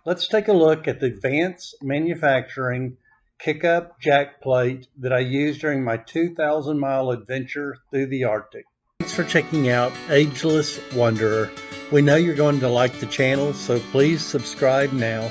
Let's take a look at the Vance Manufacturing Kick-Up Jackplate that I used during my 2,000-mile adventure through the Arctic. Thanks for checking out Ageless Wanderer. We know you're going to like the channel, so please subscribe now.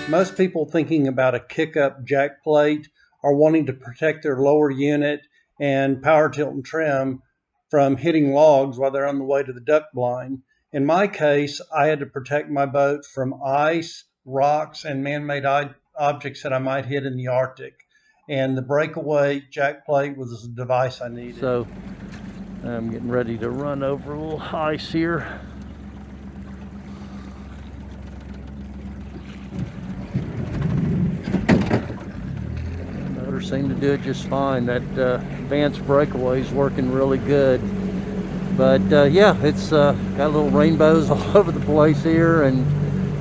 Most people thinking about a kick-up jack plate are wanting to protect their lower unit and power tilt and trim from hitting logs while they're on the way to the duck blind. In my case, I had to protect my boat from ice, rocks, and man-made objects that I might hit in the Arctic. And the breakaway jack plate was the device I needed. So I'm getting ready to run over a little ice here. Seem to do it just fine. That Vance breakaway is working really good. But yeah, it's got little rainbows all over the place here, and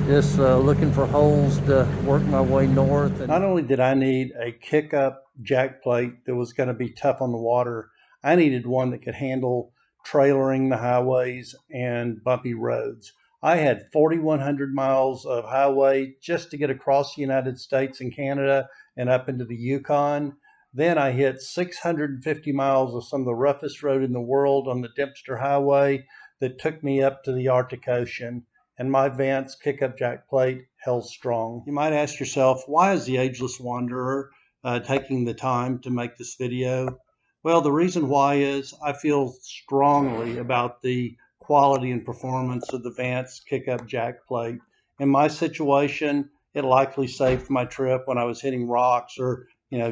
just looking for holes to work my way north. And not only did I need a kick-up jack plate that was going to be tough on the water, I needed one that could handle trailering the highways and bumpy roads. I had 4,100 miles of highway just to get across the United States and Canada and up into the Yukon. Then I hit 650 miles of some of the roughest road in the world on the Dempster Highway that took me up to the Arctic Ocean. And my Vance Kick-Up Jackplate held strong. You might ask yourself, why is the Ageless Wanderer taking the time to make this video? Well, the reason why is I feel strongly about the quality and performance of the Vance Kick-Up Jackplate. In my situation, it likely saved my trip when I was hitting rocks or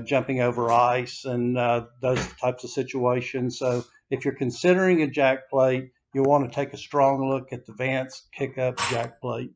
jumping over ice and those types of situations. So if you're considering a jack plate, you'll want to take a strong look at the Vance Kick-Up Jackplate.